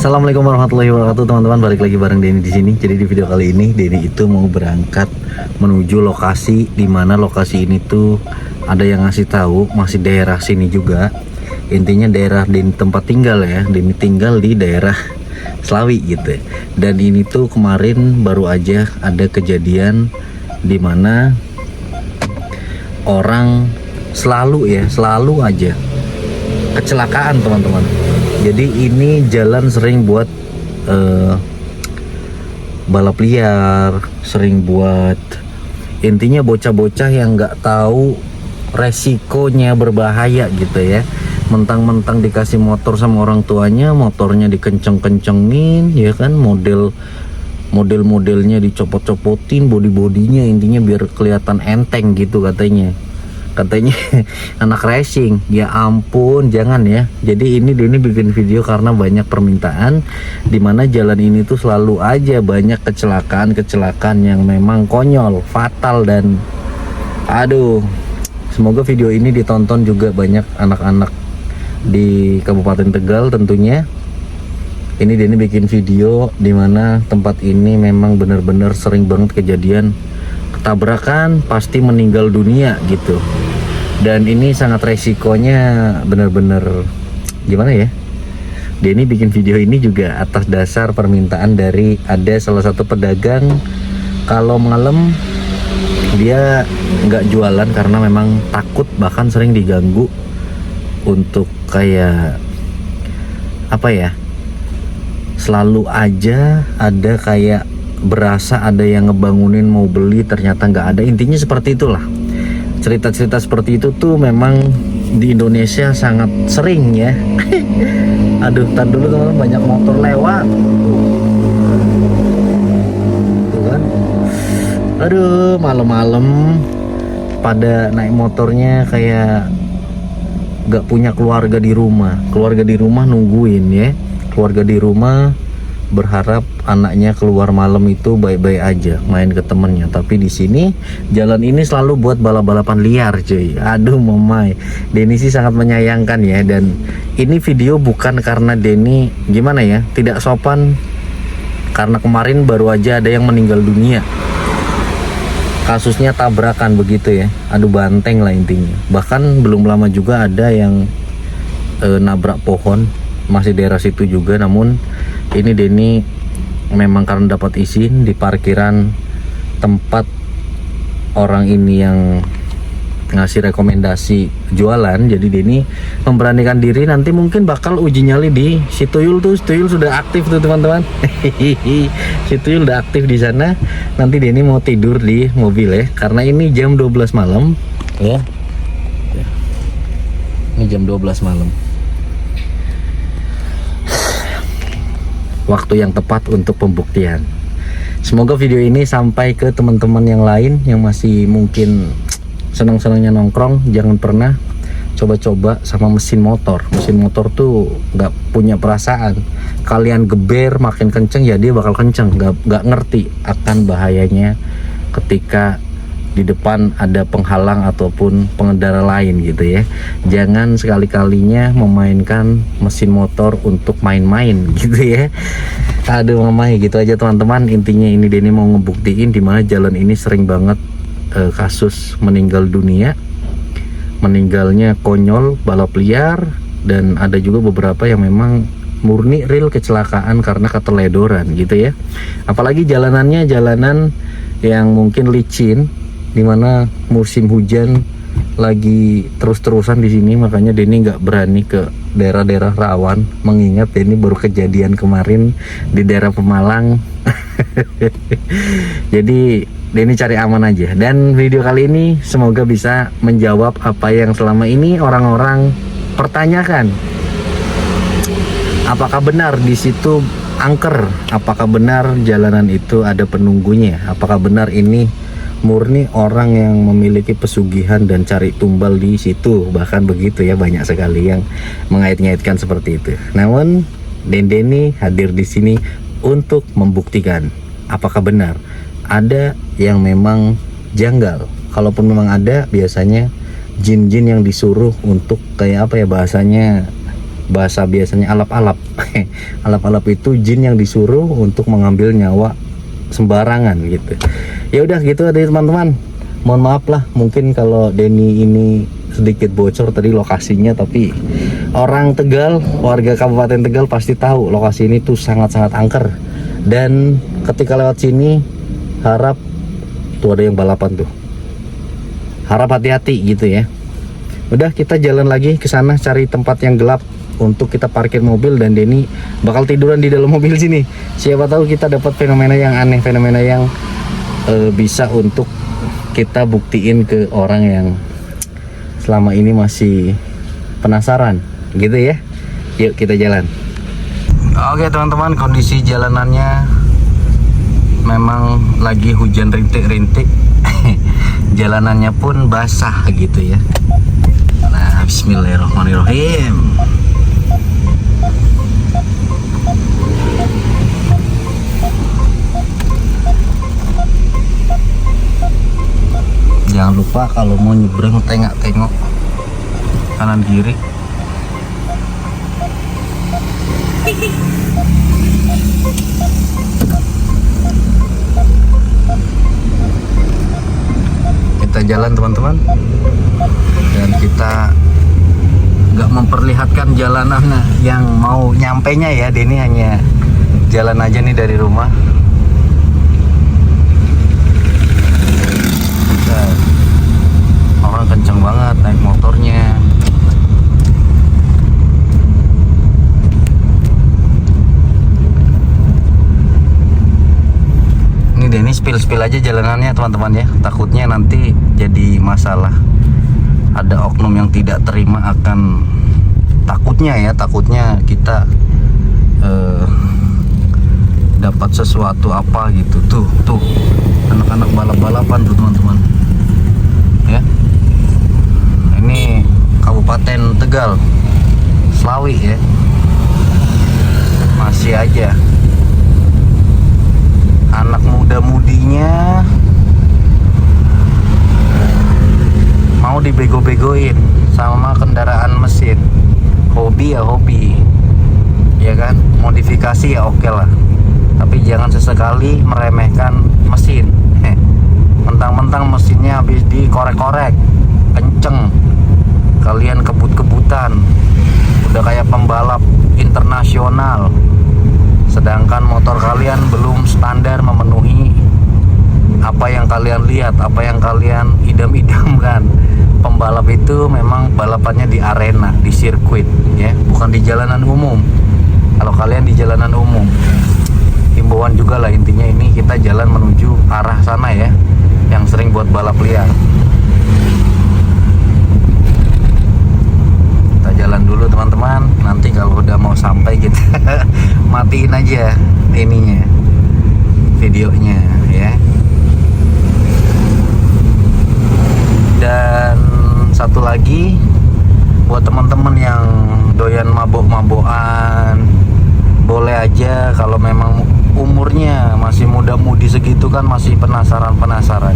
Assalamualaikum warahmatullahi wabarakatuh, teman-teman. Balik lagi bareng Denny di sini. Jadi di video kali ini Denny itu mau berangkat menuju lokasi di mana lokasi ini tuh ada yang ngasih tahu masih daerah sini juga. Intinya daerah di tempat tinggal ya. Denny tinggal di daerah Slawi gitu. Dan ini tuh kemarin baru aja ada kejadian di mana orang selalu aja kecelakaan, teman-teman. Jadi ini jalan sering buat balap liar, sering buat intinya bocah-bocah yang nggak tahu resikonya berbahaya gitu ya. Mentang-mentang dikasih motor sama orang tuanya, motornya dikenceng-kencengin ya kan, model-modelnya dicopot-copotin, body-bodinya, intinya biar kelihatan enteng gitu katanya anak racing. Ya ampun, jangan ya. Jadi ini bikin video karena banyak permintaan, dimana jalan ini tuh selalu aja banyak kecelakaan yang memang konyol, fatal, dan aduh, semoga video ini ditonton juga banyak anak-anak di Kabupaten Tegal tentunya. Ini Denny bikin video dimana tempat ini memang benar-benar sering banget kejadian tabrakan, pasti meninggal dunia gitu. Dan ini sangat resikonya benar-benar gimana ya. Denny bikin video ini juga atas dasar permintaan dari ada salah satu pedagang, kalau malam dia nggak jualan karena memang takut, bahkan sering diganggu untuk kayak apa ya, selalu aja ada kayak berasa ada yang ngebangunin mau beli, ternyata nggak ada. Intinya seperti itulah. Cerita-cerita seperti itu tuh memang di Indonesia sangat sering ya. Aduh, tar dulu teman-teman, banyak motor lewat tuh kan. Aduh, malam-malam pada naik motornya kayak nggak punya keluarga di rumah nungguin ya. Keluarga di rumah berharap anaknya keluar malam itu baik-baik aja, main ke temennya. Tapi di sini jalan ini selalu buat balap-balapan liar cuy. Aduh mamai, Denny sih sangat menyayangkan ya. Dan ini video bukan karena Denny gimana ya, tidak sopan, karena kemarin baru aja ada yang meninggal dunia, kasusnya tabrakan begitu ya. Aduh, banteng lah intinya. Bahkan belum lama juga ada yang nabrak pohon, masih daerah situ juga. Namun ini Denny memang karena dapat izin di parkiran tempat orang ini yang ngasih rekomendasi jualan, jadi Denny memberanikan diri. Nanti mungkin bakal uji nyali di Situyul tuh. Situyul sudah aktif tuh teman-teman. Situyul udah aktif di sana. Nanti Denny mau tidur di mobil ya, karena ini jam 12 malam ya. Ini jam 12 malam. Waktu yang tepat untuk pembuktian. Semoga video ini sampai ke teman-teman yang lain yang masih mungkin senang-senangnya nongkrong. Jangan pernah coba-coba sama mesin motor. Mesin motor tuh nggak punya perasaan. Kalian geber makin kenceng ya dia bakal kenceng. Nggak ngerti akan bahayanya ketika di depan ada penghalang ataupun pengendara lain gitu ya. Jangan sekali-kalinya memainkan mesin motor untuk main-main gitu ya. Aduh mamai, gitu aja teman-teman. Intinya ini Denny mau ngebuktiin dimana jalan ini sering banget kasus meninggal dunia. Meninggalnya konyol, balap liar, dan ada juga beberapa yang memang murni real kecelakaan karena keteledoran gitu ya. Apalagi jalanannya jalanan yang mungkin licin, dimana musim hujan lagi terus-terusan di sini. Makanya Denny nggak berani ke daerah-daerah rawan, mengingat Denny baru kejadian kemarin di daerah Pemalang. Jadi Denny cari aman aja. Dan video kali ini semoga bisa menjawab apa yang selama ini orang-orang pertanyakan. Apakah benar di situ angker? Apakah benar jalanan itu ada penunggunya? Apakah benar ini murni orang yang memiliki pesugihan dan cari tumbal di situ? Bahkan begitu ya, banyak sekali yang mengait-ngaitkan seperti itu. Namun Denny hadir di sini untuk membuktikan apakah benar ada yang memang janggal. Kalaupun memang ada, biasanya jin-jin yang disuruh untuk kayak apa ya bahasanya, bahasa biasanya alap-alap. Alap-alap itu jin yang disuruh untuk mengambil nyawa sembarangan gitu. Ya udah gitu deh teman-teman. Mohon maaf lah mungkin kalau Denny ini sedikit bocor tadi lokasinya, tapi orang Tegal, warga Kabupaten Tegal pasti tahu lokasi ini tuh sangat-sangat angker. Dan ketika lewat sini harap tuh ada yang balapan tuh. Harap hati-hati gitu ya. Udah kita jalan lagi ke sana cari tempat yang gelap untuk kita parkir mobil, dan Denny bakal tiduran di dalam mobil sini. Siapa tahu kita dapat fenomena yang aneh, fenomena yang bisa untuk kita buktiin ke orang yang selama ini masih penasaran gitu ya. Yuk kita jalan. Oke teman-teman, kondisi jalanannya memang lagi hujan rintik-rintik. Jalanannya pun basah gitu ya. Nah, bismillahirrahmanirrahim. Jangan lupa kalau mau nyebrang tengok kanan kiri. Kita jalan teman-teman, dan kita nggak memperlihatkan jalanan yang mau nyampenya ya. Denny hanya jalan aja nih dari rumah. Orang kenceng banget naik motornya. Ini Denny spill aja jalanannya teman-teman ya, takutnya nanti jadi masalah. Ada oknum yang tidak terima akan, takutnya kita dapat sesuatu apa gitu. Tuh anak-anak balap-balapan tuh teman-teman ya. Ini Kabupaten Tegal, Slawi ya. Masih aja anak muda-mudinya mau dibego-begoin sama kendaraan mesin. Hobi ya kan, modifikasi ya oke lah, tapi jangan sesekali meremehkan mesin. Mentang-mentang mesinnya habis dikorek-korek kenceng, kalian kebut-kebutan udah kayak pembalap internasional, sedangkan motor kalian belum standar memenuhi apa yang kalian lihat, apa yang kalian idam-idamkan. Pembalap itu memang balapannya di arena, di sirkuit ya, bukan di jalanan umum. Kalau kalian di jalanan umum, himbauan juga lah intinya, ini kita jalan menuju arah sana ya, yang sering buat balap liar. Kita jalan dulu teman-teman, nanti kalau udah mau sampai kita matiin aja ininya, videonya ya. Dan satu lagi buat teman-teman yang doyan mabok-mabokan, boleh aja kalau memang umurnya masih muda-mudi segitu kan, masih penasaran.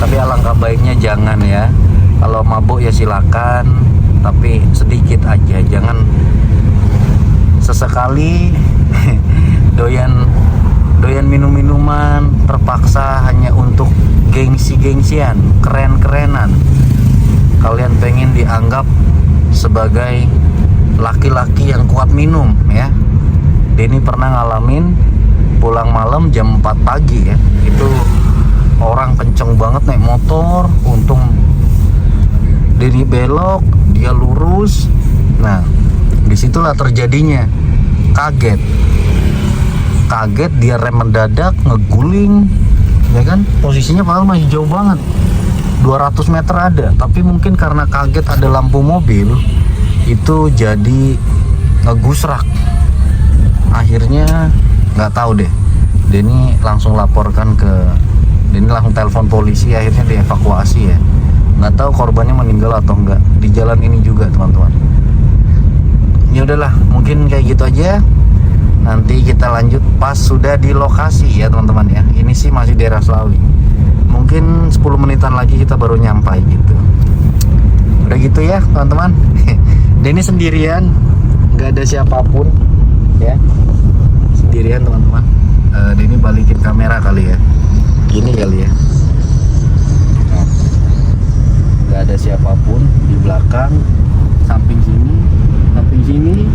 Tapi alangkah baiknya jangan ya. Kalau mabok ya silakan, tapi sedikit aja, jangan sesekali doyan minum-minuman terpaksa hanya untuk gengsi-gengsian, keren-kerenan. Kalian pengen dianggap sebagai laki-laki yang kuat minum ya. Denny pernah ngalamin pulang malam jam 4 pagi ya, itu orang kenceng banget naik motor, untung Denny belok, dia lurus. Nah, disitulah terjadinya kaget, dia rem mendadak, ngeguling ya kan. Posisinya padahal masih jauh banget, 200 meter ada, tapi mungkin karena kaget ada lampu mobil itu jadi ngegusrak. Akhirnya nggak tahu deh, Denny langsung langsung telepon polisi, akhirnya dievakuasi ya. Nggak tahu korbannya meninggal atau enggak di jalan ini juga teman-teman. Ya udahlah, mungkin kayak gitu aja. Nanti kita lanjut pas sudah di lokasi ya teman-teman ya. Ini sih masih daerah Slawi. Mungkin 10 menitan lagi kita baru nyampai gitu. Udah gitu ya teman-teman. Denny sendirian nggak ada siapapun ya, sendirian teman-teman. Ini balikin kamera kali ya, gini kali ya. Nah, nggak ada siapapun di belakang, samping sini,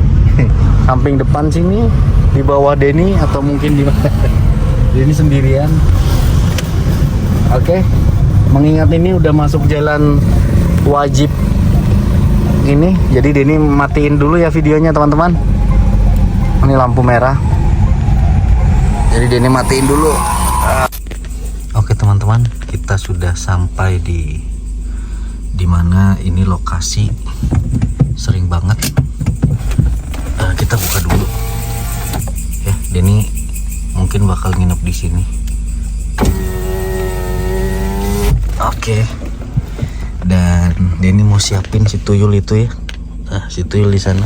samping depan sini, di bawah Denny atau mungkin di mana. Denny sendirian. Oke, mengingat ini udah masuk jalan wajib ini, jadi Denny matiin dulu ya videonya teman-teman. Ini lampu merah, jadi Denny matiin dulu. Oke teman-teman, kita sudah sampai di mana ini lokasi sering banget. Kita buka dulu ya. Denny mungkin bakal nginep di sini. Oke. Dan Denny mau siapin si tuyul itu ya. Si tuyul di sana.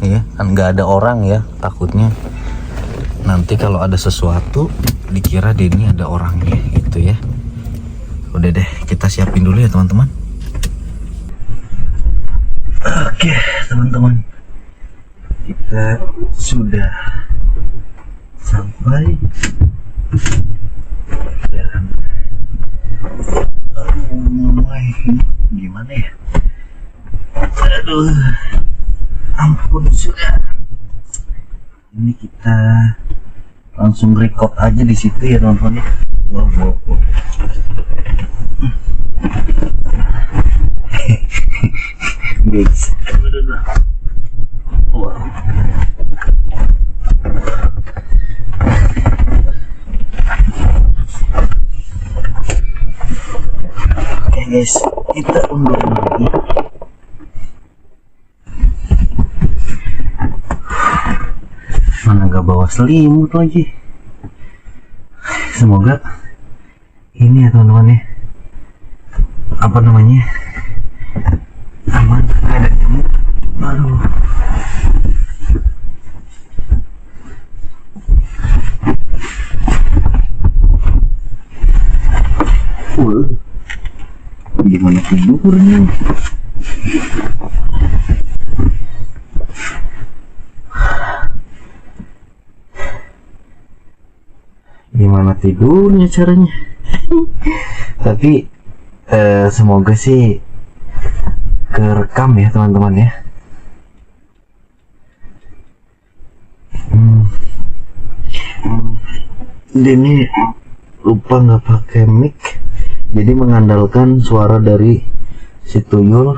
Ya, kan nggak ada orang ya, takutnya nanti kalau ada sesuatu dikira Denny ada orangnya gitu ya. Udah deh, kita siapin dulu ya teman-teman. Oke teman-teman, kita sudah sampai. Dan gimana ya, aduh ampun, sudah ini kita langsung record aja di situ ya teman-teman. Wow. Guys, wow. Oke guys, kita undur lagi. Mana gak bawa selimut lagi. Semoga ini ya teman-teman ya, apa namanya, aman, gak ada nyamuk. Aduh. Gimana tidurnya? Gimana tidurnya caranya? Tapi semoga sih kerekam ya teman-teman ya. Ini lupa nggak pakai mic, jadi mengandalkan suara dari si tuyul.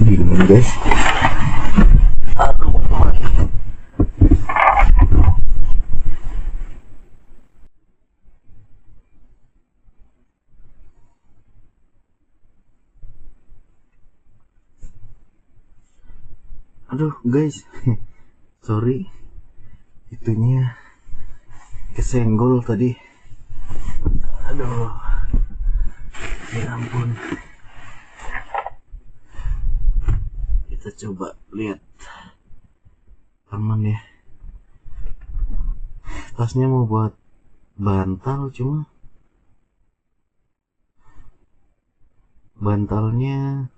Gini guys. Aduh guys, sorry, itunya kesenggol tadi. Aduh, ya ampun. Kita coba lihat aman ya. Tasnya mau buat bantal, cuma bantalnya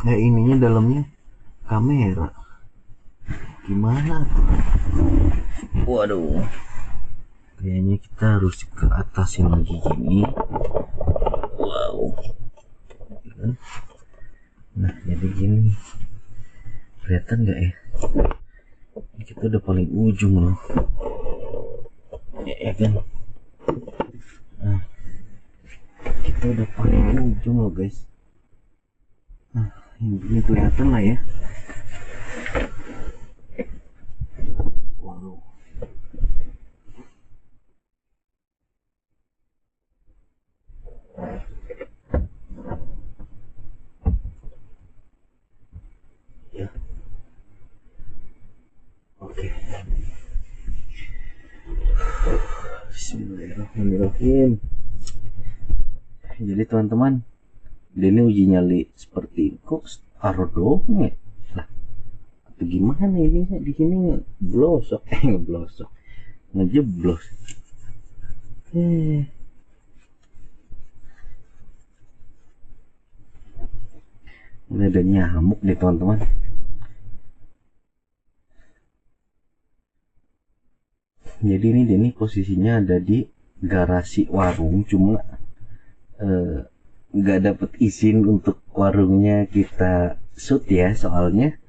ininya dalamnya kamera. Gimana tuh? Waduh, kayaknya kita harus ke atasin lagi gini. Wow. Nah jadi gini, kelihatan nggak ya? Ini kita udah paling ujung loh, ya kan? Nah, kita udah paling ujung loh guys. Nah ini kelihatan lah ya. Wow. Ya. Oke. Bismillahirrahmanirrahim. Jadi teman-teman, ini uji nyali seperti kok taruh dong ya. Lah, atau gimana ini di sini ngeblosok, ngeblosok, ngejeblos. Ini ada nyamuk nih teman-teman. Jadi ini posisinya ada di garasi warung, cuma nggak dapet izin untuk warungnya kita shoot ya, soalnya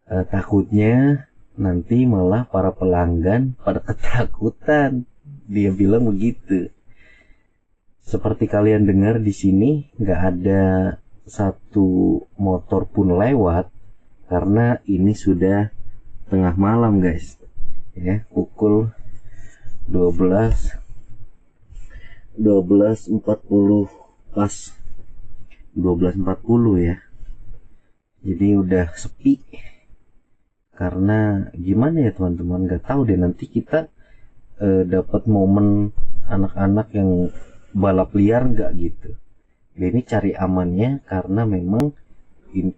takutnya nanti malah para pelanggan pada ketakutan. Dia bilang begitu. Seperti kalian dengar di sini nggak ada satu motor pun lewat karena ini sudah tengah malam guys. Ya, pukul 12.40 pas 12.40 ya. Jadi udah sepi. Karena gimana ya teman-teman, nggak tahu deh nanti kita dapat momen anak-anak yang balap liar nggak gitu. Ini cari amannya karena memang in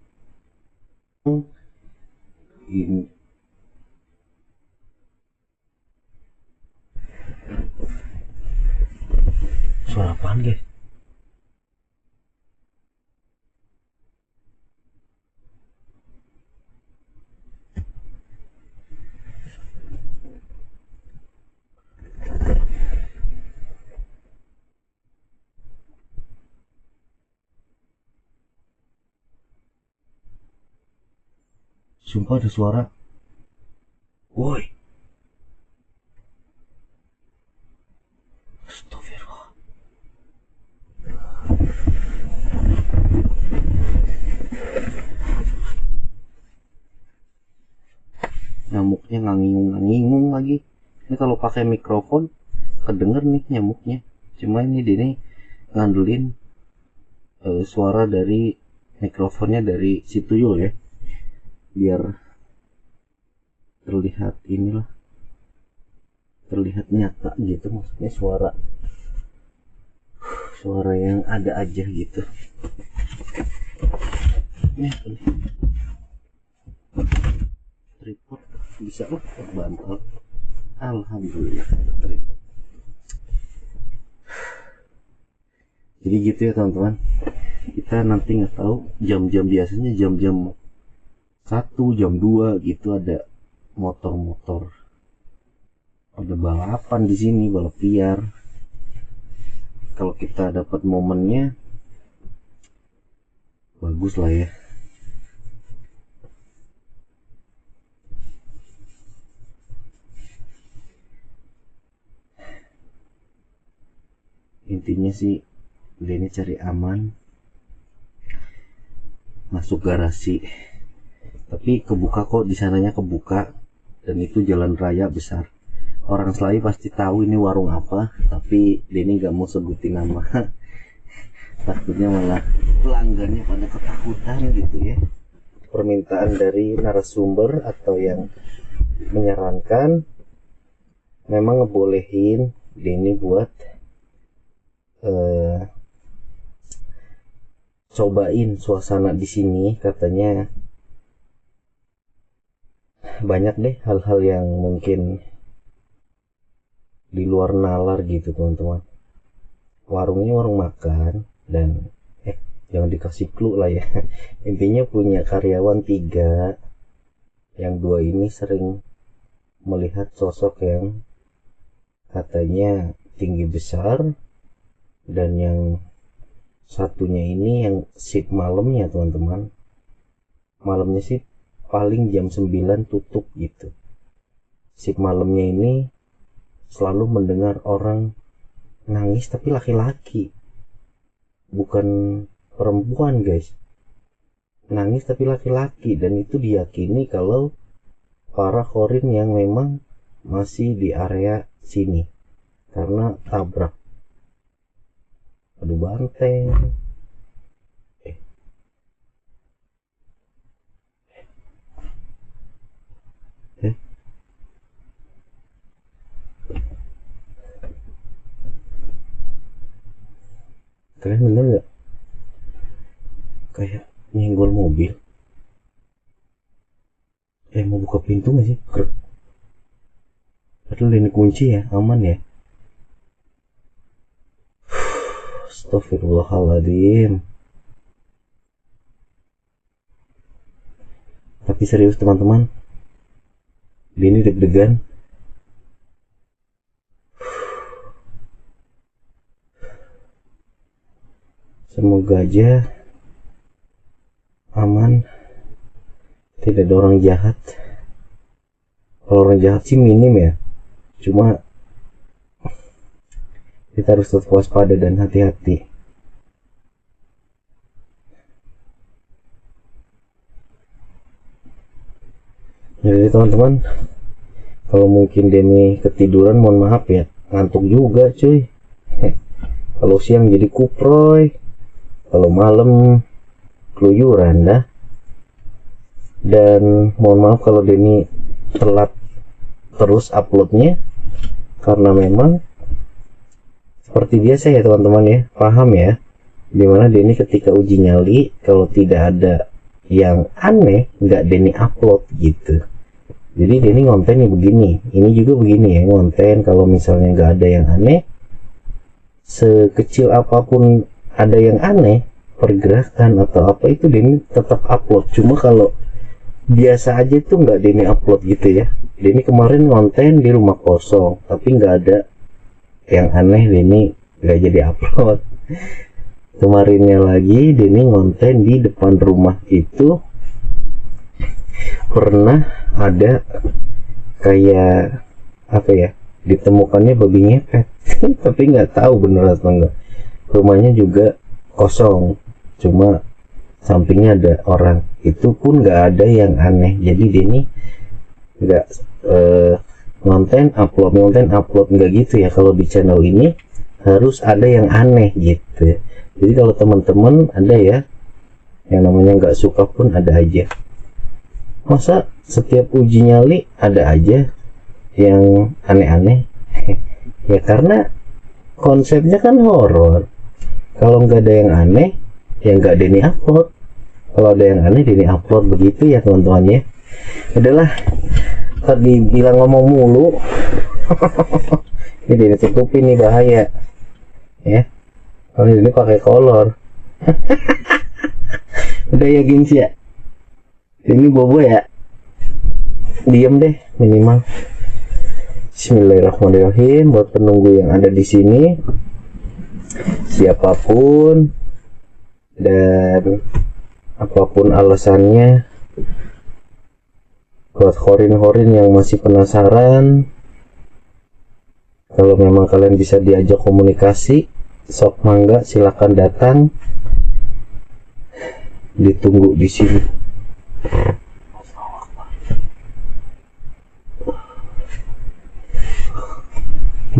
suara apaan guys? Sumpah ada suara. Woi. Astagfirullah. Nyamuknya ngangingung lagi. Ini kalau pakai mikrofon kedenger nih nyamuknya. Cuma ini dia nih ngandelin suara dari mikrofonnya dari si tuyul ya. Biar terlihat inilah, terlihat nyata gitu, maksudnya suara yang ada aja gitu. Tripod bisa lah bantal, alhamdulillah tripod. Jadi gitu ya teman-teman, kita nanti nggak tahu jam-jam, biasanya jam-jam 1 jam 2 gitu ada motor-motor, ada balapan di sini, balap liar. Kalau kita dapat momennya bagus lah ya. Intinya sih ini cari aman, masuk garasi. Tapi kebuka kok, di sananya kebuka, dan itu jalan raya besar. Orang Selawi pasti tahu ini warung apa, tapi Denny gak mau sebutin nama. Takutnya malah pelanggannya pada ketakutan gitu ya. Permintaan dari narasumber atau yang menyarankan memang ngebolehin Denny buat cobain suasana di sini. Katanya banyak deh hal-hal yang mungkin di luar nalar gitu teman-teman. Warungnya warung makan, dan jangan dikasih clue lah ya. Intinya punya karyawan 3, yang 2 ini sering melihat sosok yang katanya tinggi besar, dan yang satunya ini yang shift malamnya teman-teman. Malamnya sih paling jam 9 tutup gitu. Shift malamnya ini selalu mendengar orang nangis, tapi laki-laki, bukan perempuan guys. Nangis tapi laki-laki, dan itu diyakini kalau para khorin yang memang masih di area sini karena tabrak. Aduh banteng. Kalian bener nggak? Kayak nyenggol mobil. Mau buka pintu nggak sih? Krek. Padahal ini kunci ya, aman ya. Astagfirullahaladzim. Tapi serius teman-teman, ini deg-degan. Semoga aja aman, tidak ada orang jahat. Kalau orang jahat sih minim ya, cuma kita harus tetap waspada dan hati-hati. Jadi teman-teman, kalau mungkin Denny ketiduran mohon maaf ya, ngantuk juga cuy. Kalau siang jadi kuproy, kalau malam keluyuran dah. Dan mohon maaf kalau Denny telat terus uploadnya, karena memang seperti biasa ya teman-teman ya, paham ya, dimana Denny ketika uji nyali kalau tidak ada yang aneh nggak Denny upload gitu. Jadi Denny ngonten nih begini, ini juga begini ya ngonten. Kalau misalnya nggak ada yang aneh, sekecil apapun ada yang aneh, pergerakan atau apa, itu Denny tetap upload. Cuma kalau biasa aja tuh nggak Denny upload gitu ya. Denny kemarin ngonten di rumah kosong, tapi nggak ada yang aneh, Denny nggak jadi upload. Kemarinnya lagi Denny ngonten di depan rumah itu, pernah ada kayak apa ya, ditemukannya babi ngepet. Tapi nggak tahu bener atau enggak. Rumahnya juga kosong, cuma sampingnya ada orang. Itu pun nggak ada yang aneh. Jadi Denny nggak ngonten upload nggak gitu ya. Kalau di channel ini harus ada yang aneh gitu. Jadi kalau teman-teman ada ya yang namanya nggak suka pun ada aja. Masa setiap uji nyali ada aja yang aneh-aneh? Ya karena konsepnya kan horor. Kalau nggak ada yang aneh, ya nggak Denny upload. Kalau ada yang aneh, Denny upload. Begitu ya teman-teman ya. Adalah tadi bilang ngomong mulu. Ini Denny tutupin nih, bahaya ya. Kalau ini pakai kolor. Udah ya gengs ya, ini bobo ya, diem deh minimal. Bismillahirrahmanirrahim. Buat penunggu yang ada di sini, siapapun dan apapun alasannya, buat horin-horin yang masih penasaran, kalau memang kalian bisa diajak komunikasi, sok mangga silakan datang, ditunggu di sini.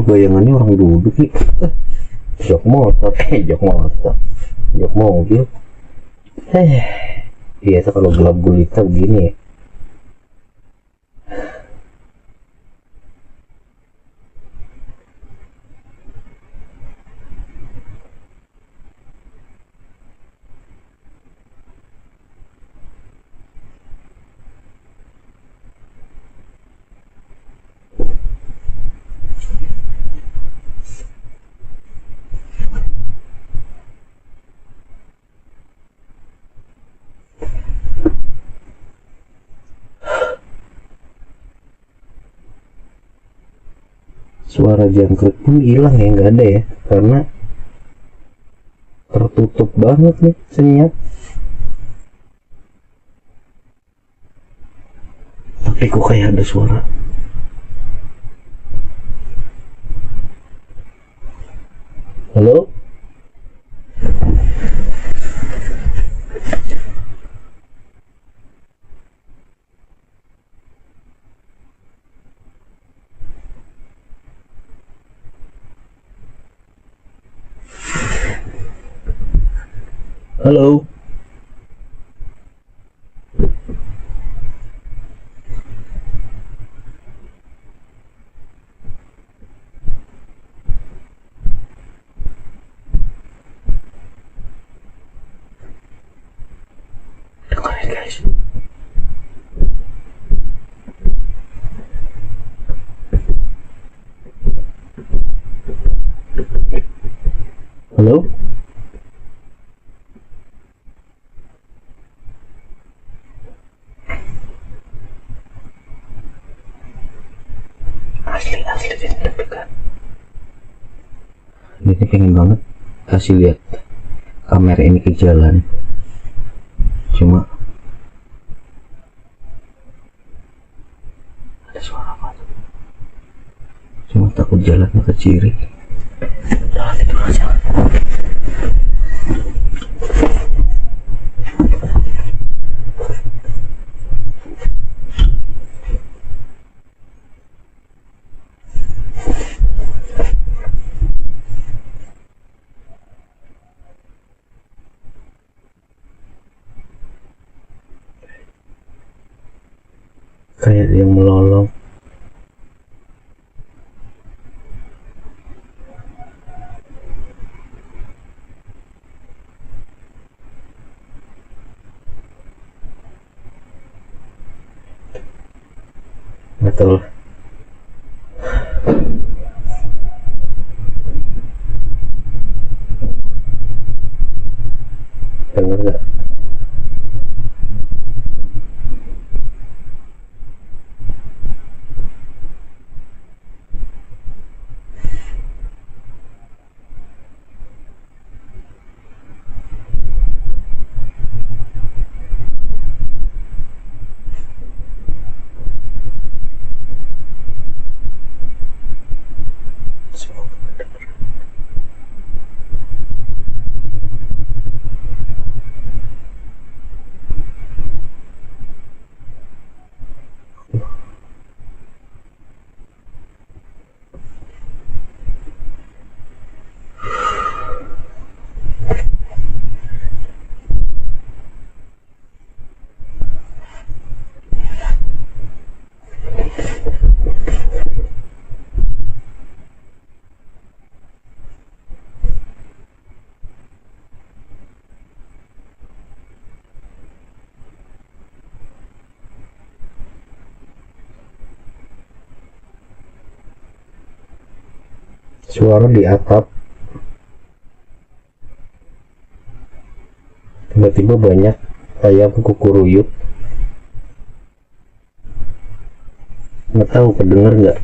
Bayangannya orang duduk nih, jok motor, jok mobil. Biasa kalau gelap gulita begini ya. Suara jangkrik pun hilang ya, nggak ada ya, karena tertutup banget nih, senyap. Tapi kok kayak ada suara. Halo? Halo? Dengerin guys. Halo? asli deg-degan. Ini pengen banget kasih lihat kamera ini ke jalan, cuma ada suara apa tuh? Cuma takut jalannya ke kiri. Udah tidur aja. Kayak dia melolong. Betul. Bener gak? Suara di atap, tiba-tiba banyak ayam kukuruyuk. Nggak tahu kedenger nggak,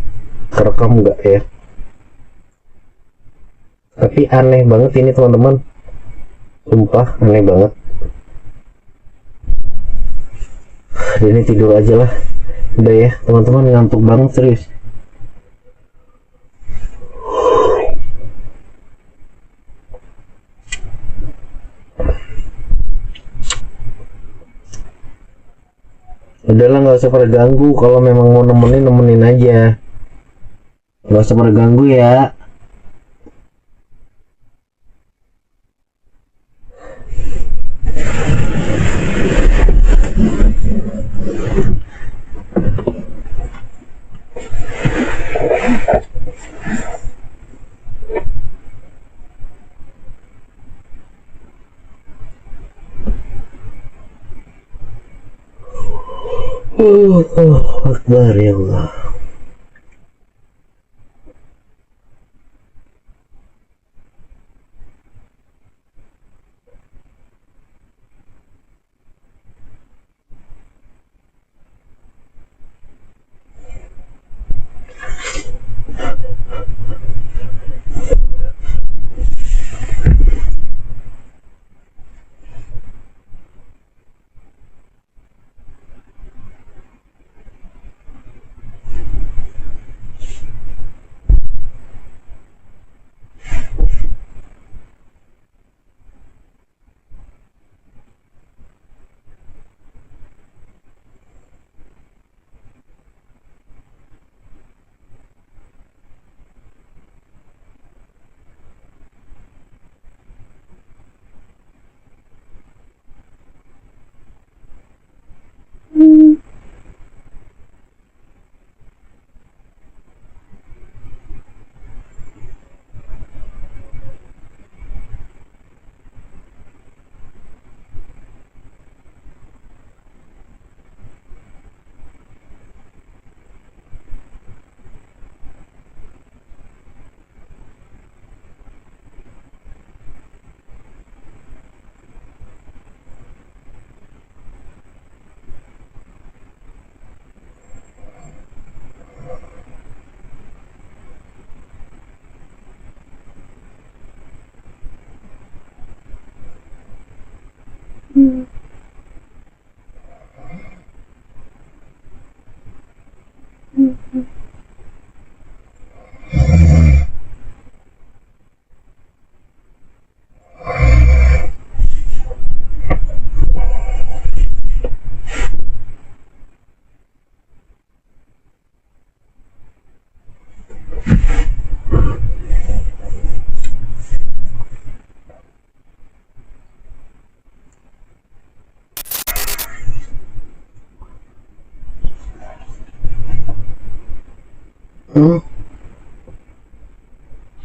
kerekam nggak ya, tapi aneh banget ini teman-teman, sumpah aneh banget. Ini tidur aja lah, udah ya teman-teman, ngantuk banget serius. Udahlah, nggak usah pada ganggu. Kalau memang mau nemenin aja, nggak usah pada ganggu ya. Akbar ya Allah.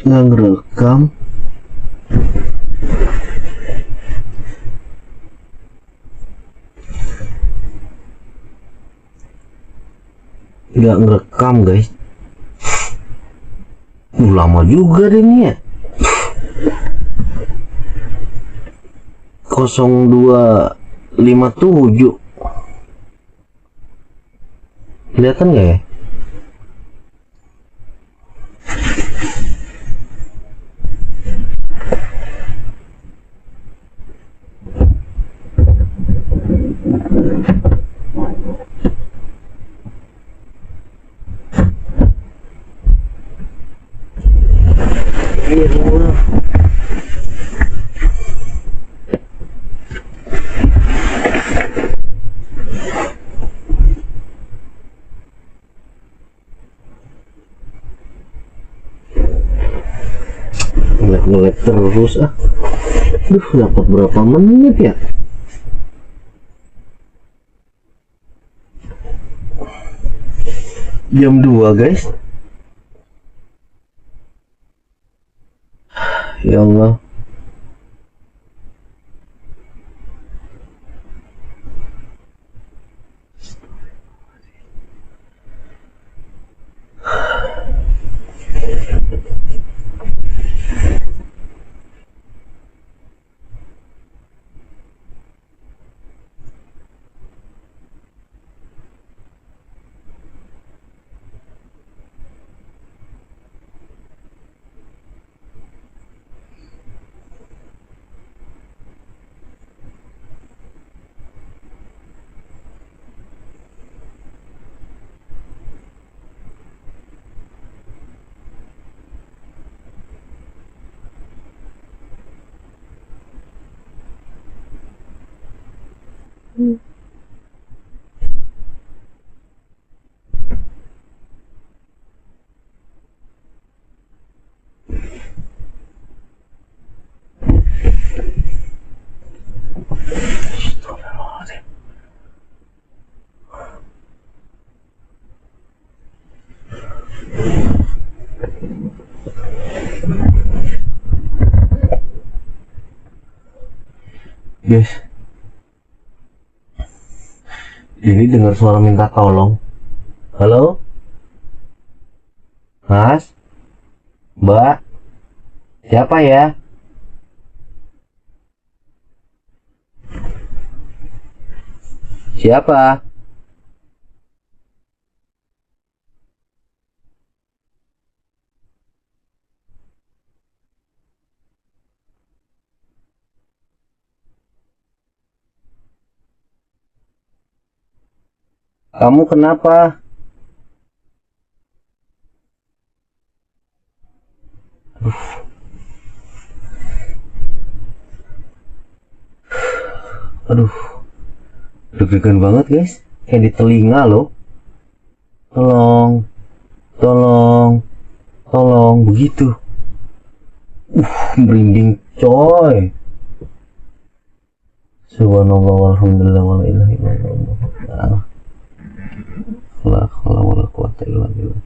Nggak ngerekam. Nggak ngerekam guys. Lama juga deh ini ya. 0257. Kelihatan nggak ya? Ngelag terus ah. Duh, dapat berapa menit ya? Jam 2 guys. Ya Allah. Guys, ini dengar suara minta tolong. Halo, Mas, Mbak, siapa ya? Siapa? Kamu kenapa? Aduh, deg-degan banget guys, kayak di telinga loh. Tolong, tolong, tolong, begitu. Merinding coy. Subhanallah walhamdulillah wala ilaha illallah. La haula wala quwata illa billah.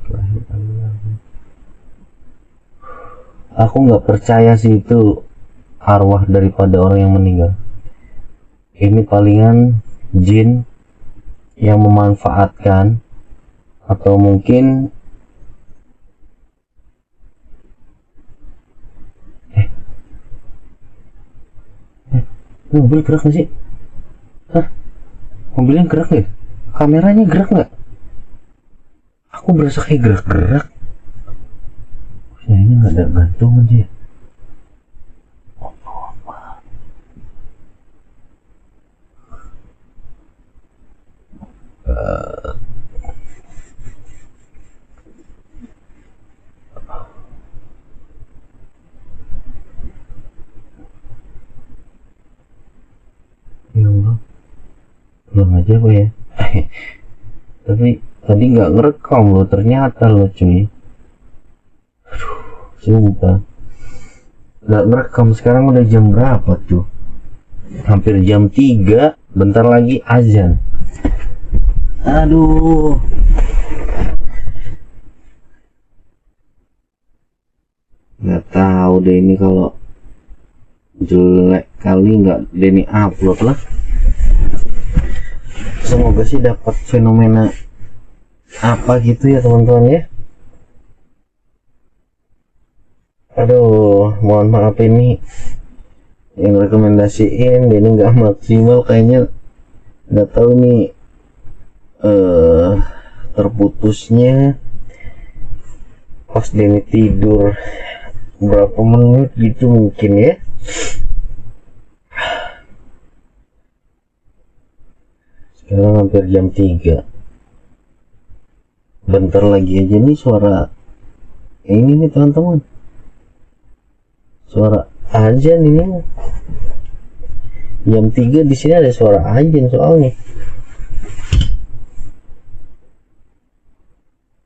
Aku nggak percaya sih itu arwah daripada orang yang meninggal. Ini palingan jin yang memanfaatkan, atau mungkin mobil gerak nggak sih? Hah? Mobilnya gerak nggak? Kameranya gerak nggak? Aku berasa kayak gerak-gerak. Kayaknya nggak ada gantungan sih. belum aja apa ya. Tapi tadi nggak ngerekam loh ternyata loh cuy, sumpah nggak ngerekam. Sekarang udah jam berapa tuh, hampir jam 3, bentar lagi azan. Aduh, nggak tahu deh ini kalau jelek kali nggak Denny upload lah. Semoga sih dapat fenomena apa gitu ya teman-teman ya. Aduh, mohon maaf ini yang rekomendasiin Denny nggak maksimal kayaknya. Nggak tahu nih terputusnya pas Denny tidur berapa menit gitu mungkin ya. Sekarang hampir jam 3, bentar lagi aja nih suara ini nih teman-teman, suara azan ini. Jam 3 di sini ada suara azan soalnya.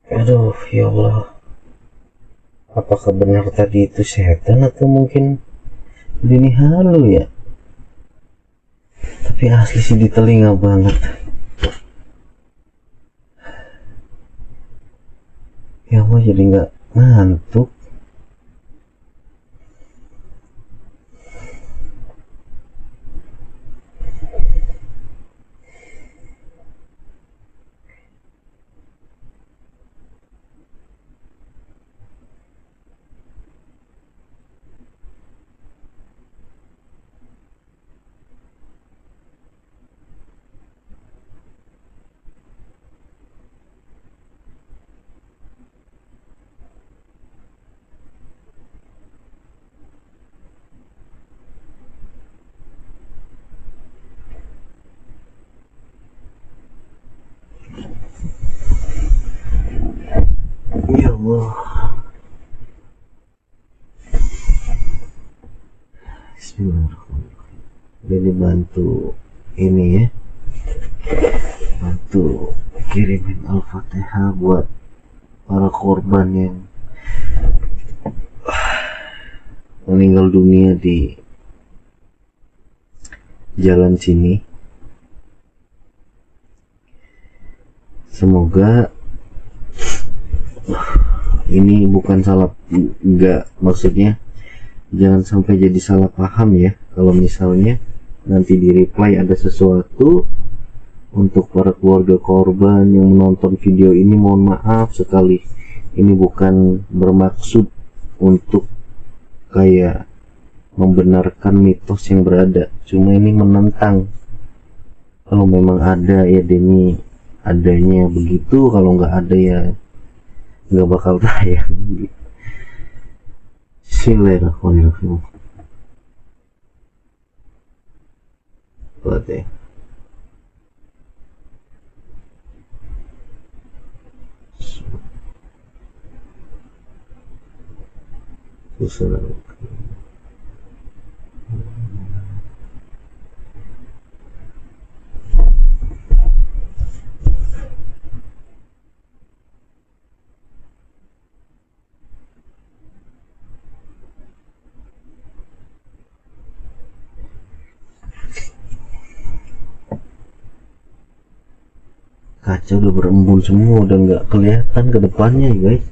Aduh ya Allah, apakah benar tadi itu setan atau mungkin Denny halu ya? Tapi asli sih di telinga banget. Ya Allah, jadi nggak ngantuk. Ya Allah, Bismillahirrahmanirrahim. Jadi bantu ini ya, bantu kirimin Al-Fatihah buat para korban yang meninggal dunia di jalan sini. Semoga ini bukan salah, enggak, maksudnya jangan sampai jadi salah paham ya. Kalau misalnya nanti di reply ada sesuatu, untuk para keluarga korban yang menonton video ini mohon maaf sekali. Ini bukan bermaksud untuk kayak membenarkan mitos yang berada, cuma ini menentang. Kalau memang ada ya Denny adanya begitu, kalau nggak ada ya nggak bakal tayang. Bismillahirrahmanirrahim. Buat ya. Assalamualaikum. Kaca udah berembun semua, udah nggak kelihatan ke depannya ya guys.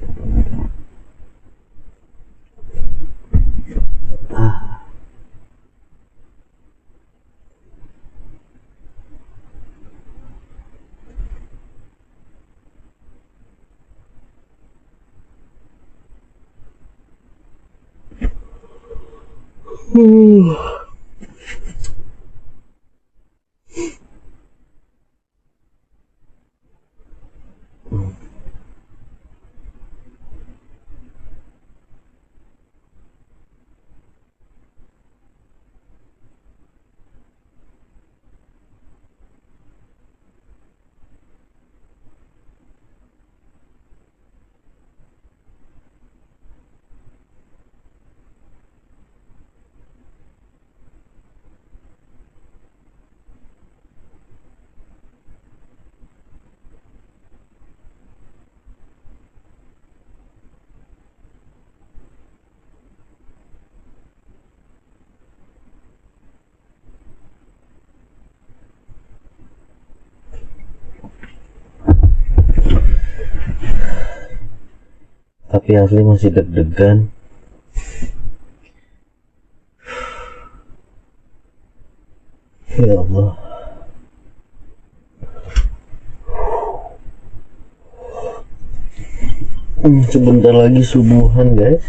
tapi asli masih deg-degan. Ya Allah. Sebentar lagi subuhan guys.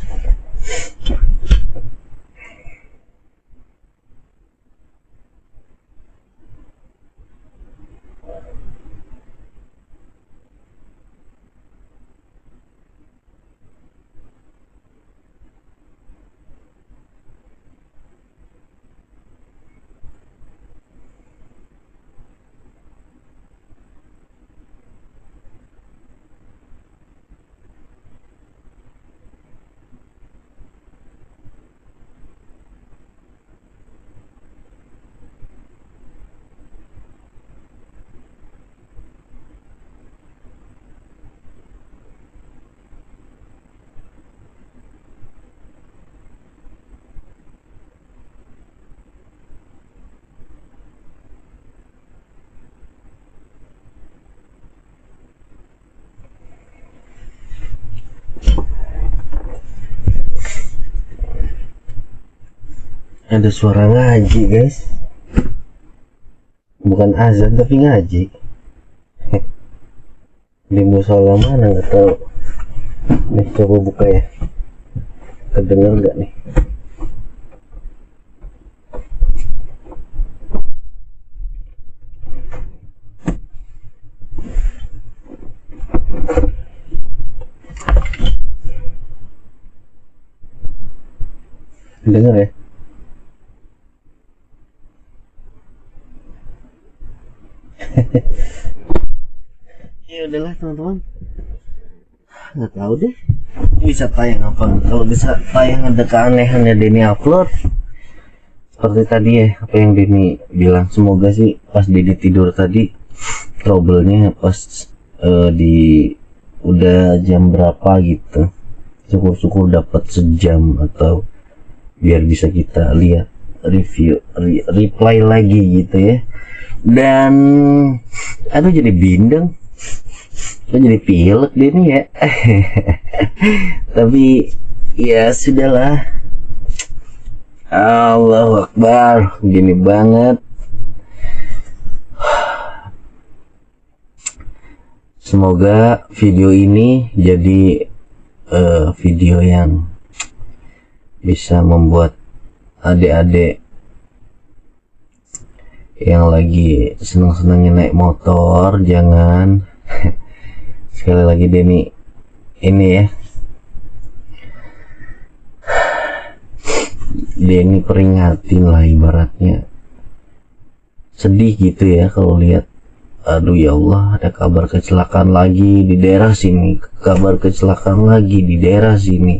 Ada suara ngaji guys, bukan azan tapi ngaji. Di musola mana nggak tahu. Nih coba buka ya, kedengar nggak nih? Dengar ya? Ya udahlah teman-teman, nggak tahu deh bisa tayang apa. Kalau bisa tayang ada keanehan ya Denny upload seperti tadi ya, apa yang Denny bilang. Semoga sih pas Denny tidur tadi trouble-nya pas di udah jam berapa gitu, syukur-syukur dapat sejam atau biar bisa kita lihat review reply lagi gitu ya. Dan aduh jadi bindeng, jadi pilek deh nih ya. Tapi ya sudahlah. Allahu Akbar, gini banget. Semoga video ini jadi video yang bisa membuat adik-adik yang lagi senang-senangnya naik motor jangan. Sekali lagi Denny ini ya, Denny peringatin lah, ibaratnya sedih gitu ya kalau lihat aduh ya Allah ada kabar kecelakaan lagi di daerah sini, kabar kecelakaan lagi di daerah sini.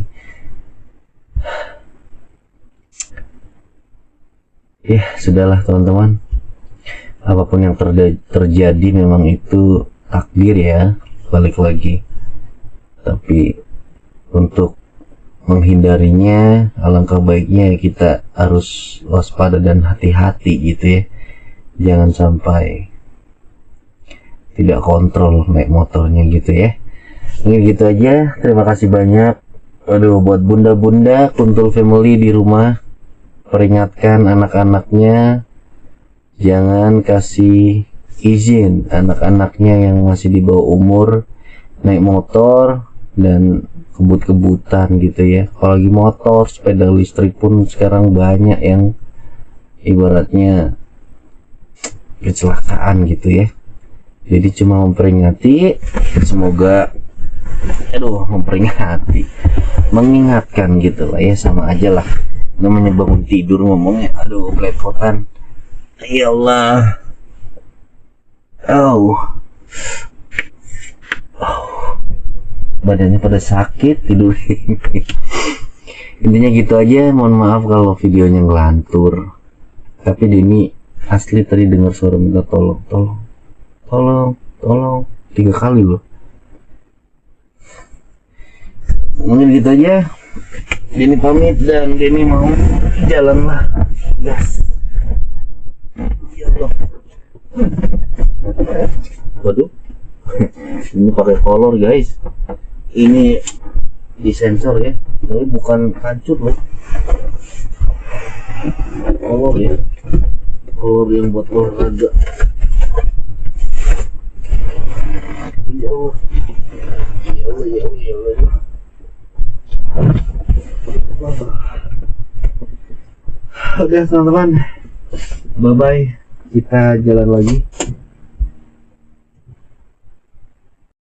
Ya sudahlah teman-teman, apapun yang terjadi memang itu takdir ya, balik lagi. Tapi untuk menghindarinya alangkah baiknya kita harus waspada dan hati-hati gitu ya, jangan sampai tidak kontrol naik motornya gitu ya. Mungkin gitu aja, terima kasih banyak. Aduh, buat bunda-bunda Kuntul Family di rumah, peringatkan anak-anaknya jangan kasih izin anak-anaknya yang masih di bawah umur naik motor dan kebut-kebutan gitu ya. Apalagi motor, sepeda listrik pun sekarang banyak yang ibaratnya kecelakaan gitu ya. Jadi cuma memperingati, semoga memperingati, mengingatkan gitu lah ya, sama aja lah. Namanya bangun tidur ngomongnya belepotan. Ya Allah. Badannya pada sakit tidur ini. Intinya gitu aja, mohon maaf kalau videonya ngelantur. Tapi Denny asli tadi dengar suara minta tolong 3 kali loh. Mungkin gitu aja, Denny pamit dan Denny mau jalan lah, gas. Ya Allah. Waduh, ini pakai kolor guys. Ini disensor ya, tapi bukan hancur loh. Kolor ya, kolor yang buat olahraga. Jauh. Oke teman-teman, bye bye, kita jalan lagi.